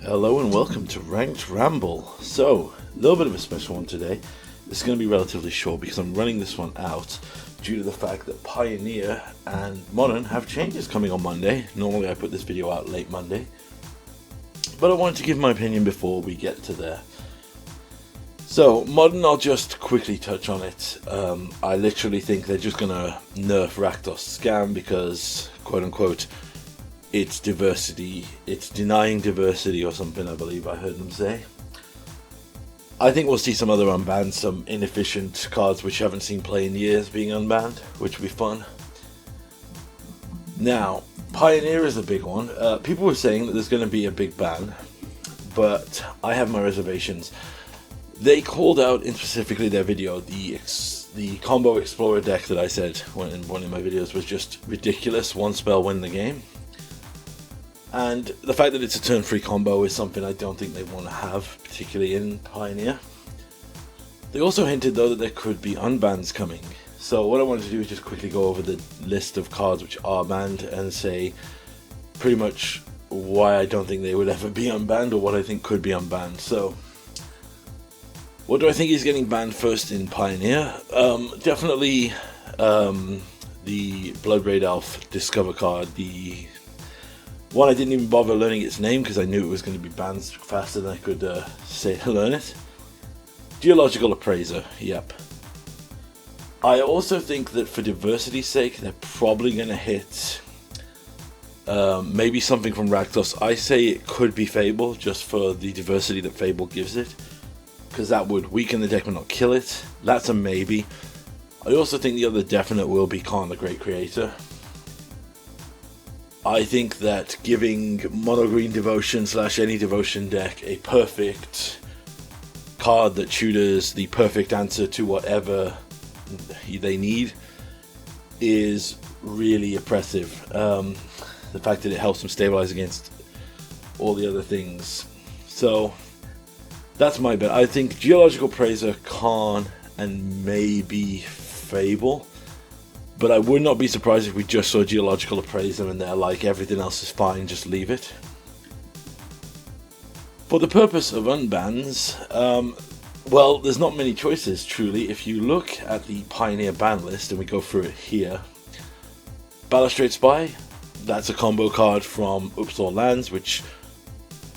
Hello and welcome to Ranked Ramble. So, a little bit of a special one today. This is going to be relatively short because I'm running this one out due to the fact that Pioneer and Modern have changes coming on Monday. Normally I put this video out late Monday, but I wanted to give my opinion before we get to there. So, Modern, I'll just quickly touch on it. I literally think they're just going to nerf Rakdos Scam because, quote unquote, it's diversity, it's denying diversity or something, I believe I heard them say. I think we'll see some other unbanned, some inefficient cards which you haven't seen play in years being unbanned, which will be fun. Now, Pioneer is a big one. People were saying that there's going to be a big ban, but I have my reservations. They called out in specifically their video the combo Explorer deck that I said in one of my videos was just ridiculous, one spell win the game. And the fact that it's a turn-free combo is something I don't think they want to have, particularly in Pioneer. They also hinted, though, that there could be unbans coming. So what I wanted to do is just quickly go over the list of cards which are banned and say pretty much why I don't think they would ever be unbanned or what I think could be unbanned. So, what do I think is getting banned first in Pioneer? Definitely the Blood Elf Discover card, the one I didn't even bother learning its name because I knew it was going to be banned faster than I could learn it. Geological Appraiser, yep. I also think that for diversity's sake, they're probably going to hit maybe something from Rakdos. I say it could be Fable, just for the diversity that Fable gives it, because that would weaken the deck but not kill it. That's a maybe. I also think the other definite will be Khan the Great Creator. I think that giving Mono Green Devotion / any Devotion deck a perfect card that tutors the perfect answer to whatever they need is really oppressive. The fact that it helps them stabilize against all the other things. So that's my bet. I think Geological Appraiser, Khan, and maybe Fable. But I would not be surprised if we just saw Geological Appraiser and they're like, everything else is fine, just leave it. For the purpose of unbans, well, there's not many choices, truly. If you look at the Pioneer ban list, and we go through it here, Balustrade Spy, that's a combo card from Uppsala Lands, which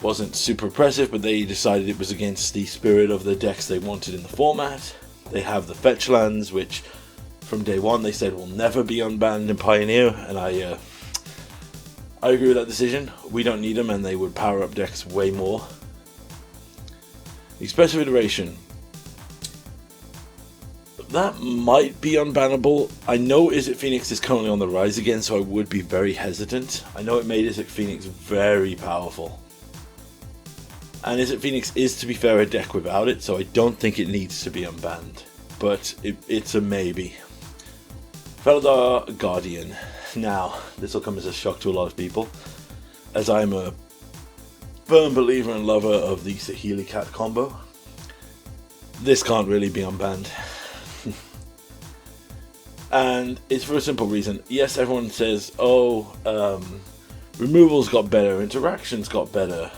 wasn't super impressive, but they decided it was against the spirit of the decks they wanted in the format. They have the Fetch Lands, which from day one they said will never be unbanned in Pioneer, and I agree with that decision. We don't need them, and they would power up decks way more. Expressive Iteration, that might be unbannable. I know Izzet Phoenix is currently on the rise again, so I would be very hesitant. I know it made Izzet Phoenix very powerful, and Izzet Phoenix is, to be fair, a deck without it, so I don't think it needs to be unbanned, but it's a maybe. Felidar Guardian. Now, this will come as a shock to a lot of people, as I'm a firm believer and lover of the Saheeli Cat combo. This can't really be unbanned. And it's for a simple reason. Yes, everyone says, removals got better, interactions got better,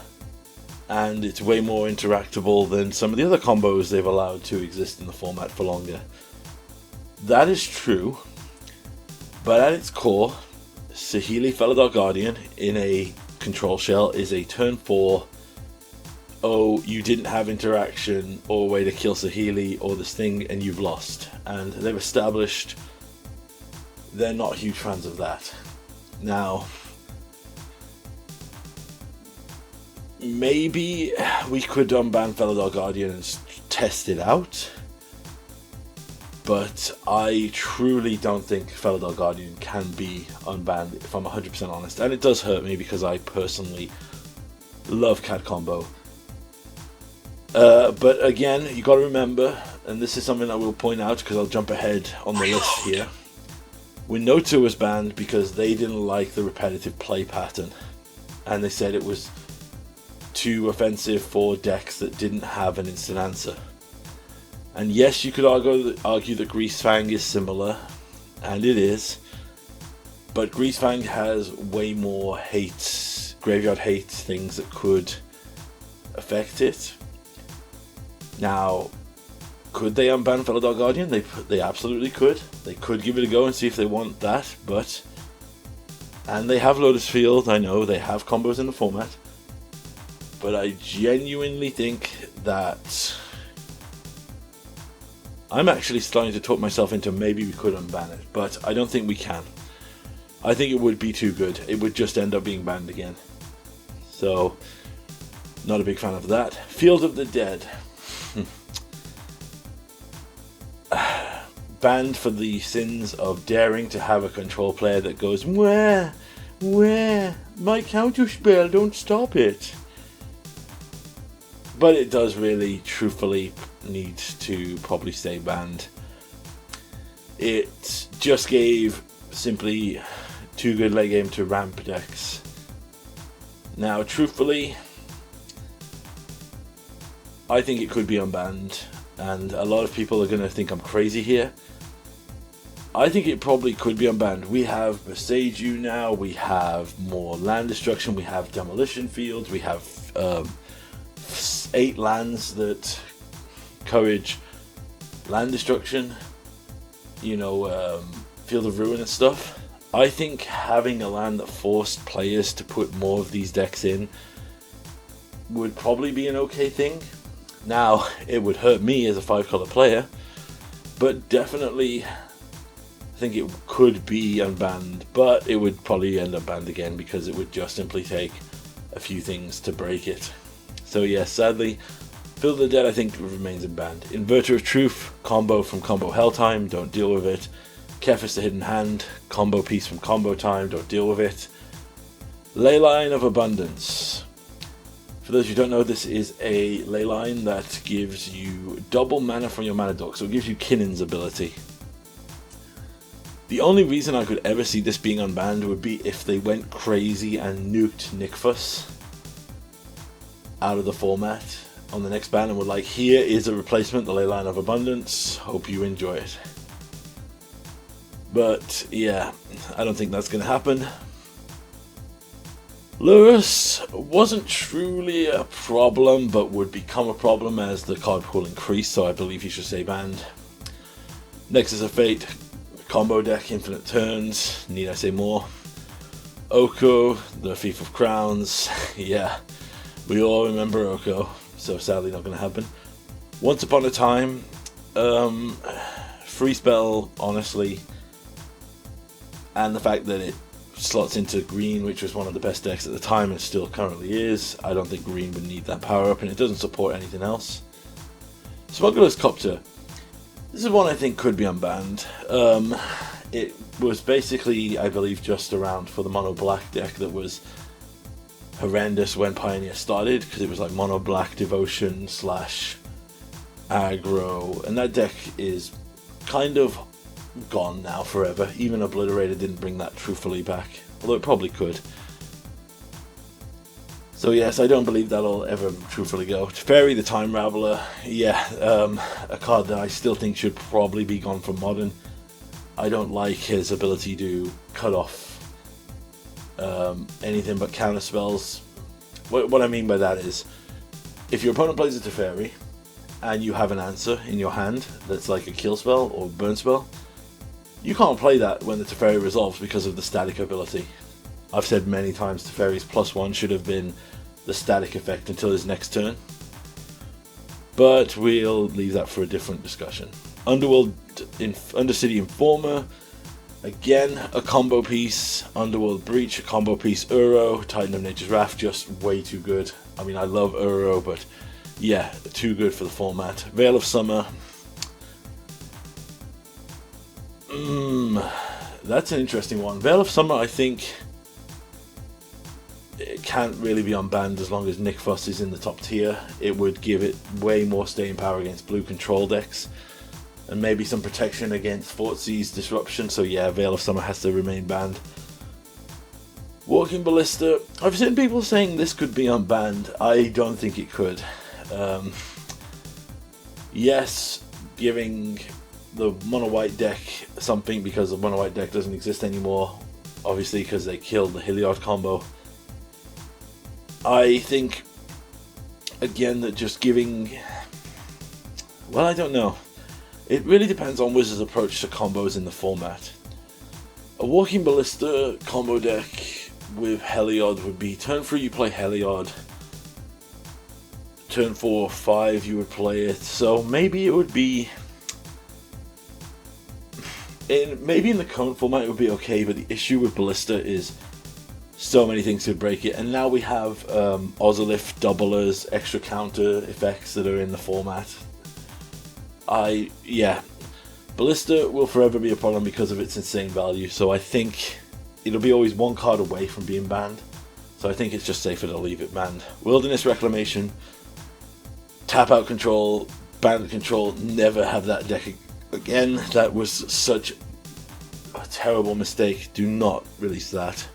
and it's way more interactable than some of the other combos they've allowed to exist in the format for longer. That is true. But at its core, Saheeli Felidar Guardian in a control shell is a turn 4, you didn't have interaction or a way to kill Saheeli or this thing and you've lost. And they've established they're not huge fans of that. Now, maybe we could unban Felidar Guardian and test it out. But I truly don't think Felidar Guardian can be unbanned, if I'm 100% honest. And it does hurt me because I personally love Cat Combo. But again, you got to remember, and this is something I will point out because I'll jump ahead on the list here. Winota was banned because they didn't like the repetitive play pattern. And they said it was too offensive for decks that didn't have an instant answer. And yes, you could argue that Greasefang is similar, and it is, but Greasefang has way more graveyard hate things that could affect it. Now, could they unban Felidar Guardian? They absolutely could. They could give it a go and see if they want that, but... And they have Lotus Field, I know, they have combos in the format. But I genuinely think that... I'm actually starting to talk myself into maybe we could unban it, but I don't think we can. I think it would be too good. It would just end up being banned again. So, not a big fan of that. Field of the Dead. Banned for the sins of daring to have a control player that goes, where, my counter spell, don't stop it. But it does really, truthfully, need to probably stay banned. It just gave simply too good late game to ramp decks. Now, truthfully, I think it could be unbanned, and a lot of people are going to think I'm crazy here. I think it probably could be unbanned. We have Boseiju now, we have more land destruction, we have demolition fields, we have 8 lands that encourage land destruction, you know, Field of Ruin and stuff. I think having a land that forced players to put more of these decks in would probably be an okay thing. Now, it would hurt me as a 5-color player, but definitely I think it could be unbanned, but it would probably end up banned again because it would just simply take a few things to break it. So yes, sadly, Field of the Dead I think remains unbanned. Inverter of Truth, combo from Combo Helltime, don't deal with it. Kefis the Hidden Hand, combo piece from Combo Time, don't deal with it. Leyline of Abundance. For those who don't know, this is a leyline that gives you double mana from your mana dock, so it gives you Kinnon's ability. The only reason I could ever see this being unbanned would be if they went crazy and nuked Nykthos out of the format on the next ban and were like, here is a replacement, the Leyline of Abundance, hope you enjoy it. But yeah, I don't think that's going to happen. Lurrus wasn't truly a problem, but would become a problem as the card pool increased, so I believe he should stay banned. Nexus of Fate, combo deck, infinite turns, need I say more? Oko, the Thief of Crowns, yeah, we all remember Oko, so sadly not going to happen. Once Upon a Time, free spell, honestly, and the fact that it slots into green, which was one of the best decks at the time and still currently is. I don't think green would need that power up, and it doesn't support anything else. Smuggler's Copter. This is one I think could be unbanned. It was basically, I believe, just around for the mono black deck that was horrendous when Pioneer started, because it was like mono black devotion / aggro, and that deck is kind of gone now forever. Even Obliterated didn't bring that truthfully back, although it probably could. So yes, I don't believe that'll ever truthfully go. Teferi the Time Raveler, yeah, a card that I still think should probably be gone from Modern. I don't like his ability to cut off anything but counter spells. What I mean by that is, if your opponent plays a Teferi and you have an answer in your hand that's like a kill spell or burn spell, you can't play that when the Teferi resolves because of the static ability. I've said many times Teferi's +1 should have been the static effect until his next turn. But we'll leave that for a different discussion. Undercity Informer, again a combo piece. Underworld Breach, a combo piece. Uro, Titan of Nature's Wrath, just way too good. I mean, I love Uro, but yeah, too good for the format. Veil of Summer. That's an interesting one. Veil of Summer, I think, it can't really be unbanned as long as Nykthos is in the top tier. It would give it way more staying power against blue control decks, and maybe some protection against Thoughtseize Disruption. So yeah, Veil of Summer has to remain banned. Walking Ballista, I've seen people saying this could be unbanned. I don't think it could. Yes, giving the mono white deck something, because the mono white deck doesn't exist anymore, obviously, because they killed the Hilliard combo. I think again, that just giving... Well, I don't know. It really depends on Wizards' approach to combos in the format. A Walking Ballista combo deck with Heliod would be turn 3 you play Heliod, turn 4 or 5 you would play it, so maybe it would be... Maybe in the current format it would be okay, but the issue with Ballista is so many things could break it, and now we have Ozolith doublers, extra counter effects that are in the format. Yeah, Ballista will forever be a problem because of its insane value, so I think it'll be always one card away from being banned, so I think it's just safer to leave it banned. Wilderness Reclamation, tap out control, ban control, never have that deck again. That was such a terrible mistake, do not release that.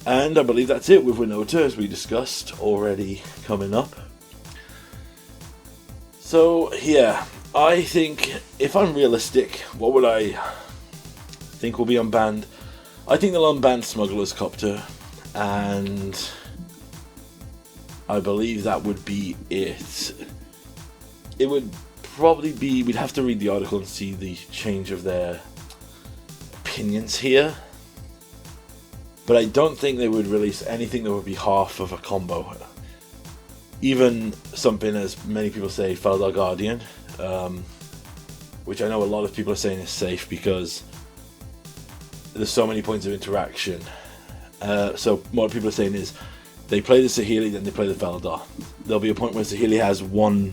And I believe that's it with Winota, as we discussed, already coming up. So yeah, I think if I'm realistic, what would I think will be unbanned? I think they'll unban Smuggler's Copter, and I believe that would be it. It would probably be, we'd have to read the article and see the change of their opinions here. But I don't think they would release anything that would be half of a combo. Even something, as many people say, Feldar Guardian, which I know a lot of people are saying is safe because there's so many points of interaction. So what people are saying is they play the Saheeli, then they play the Feldar. There'll be a point where Saheeli has one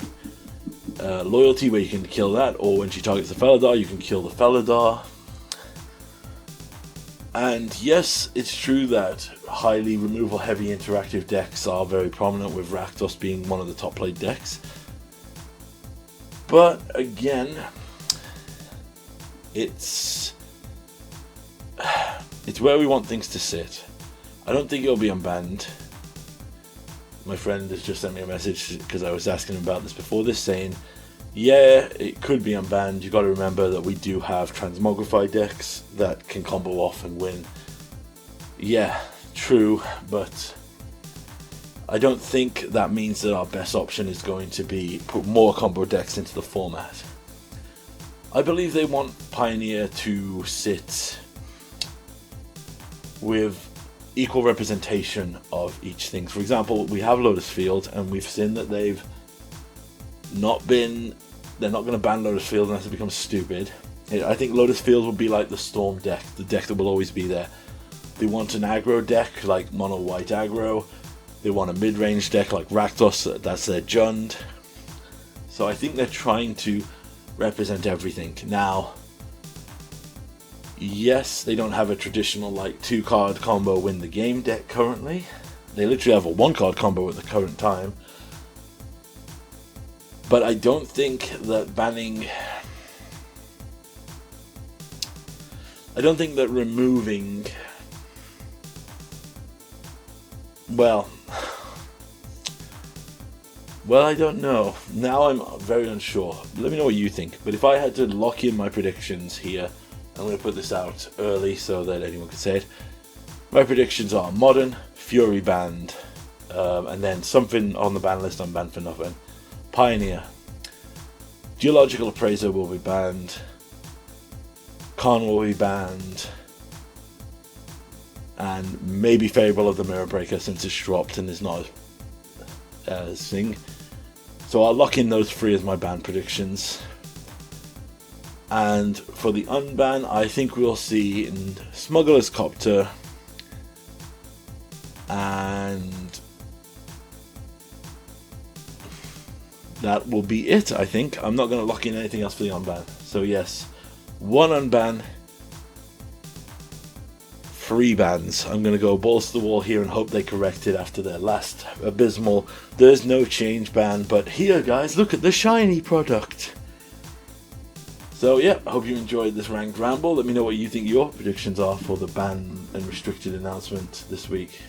loyalty where you can kill that, or when she targets the Feldar, you can kill the Feldar. And yes, it's true that highly removal heavy interactive decks are very prominent, with Rakdos being one of the top played decks. But again, it's where we want things to sit. I don't think it'll be unbanned. My friend has just sent me a message because I was asking about this before this, saying, yeah, it could be unbanned. You've got to remember that we do have Transmogrify decks that can combo off and win. Yeah, true, but I don't think that means that our best option is going to be put more combo decks into the format. I believe they want Pioneer to sit with equal representation of each thing. For example, we have Lotus Field, and we've seen that they're not going to ban Lotus Field unless it becomes stupid. I think Lotus Field will be like the Storm deck, the deck that will always be there. They want an aggro deck like Mono White aggro. They want a mid-range deck like Rakdos, that's their Jund. So I think they're trying to represent everything. Now, yes, they don't have a traditional like 2-card combo win the game deck currently. They literally have a 1-card combo at the current time. But I don't think that removing... Well, I don't know. Now I'm very unsure. Let me know what you think. But if I had to lock in my predictions here, I'm going to put this out early so that anyone can say it. My predictions are Modern, Fury banned, and then something on the ban list unbanned for nothing. Pioneer. Geological Appraiser will be banned. Khan will be banned. And maybe Fable of the Mirror Breaker, since it's dropped and is not a thing. So I'll lock in those 3 as my ban predictions. And for the unban, I think we'll see in Smuggler's Copter, and that will be it, I think. I'm not going to lock in anything else for the unban. So yes, 1 unban, 3 bans. I'm going to go balls to the wall here and hope they correct it after their last abysmal "there's no change" ban. But here, guys, look at the shiny product. So yeah, I hope you enjoyed this ranked ramble. Let me know what you think your predictions are for the ban and restricted announcement this week.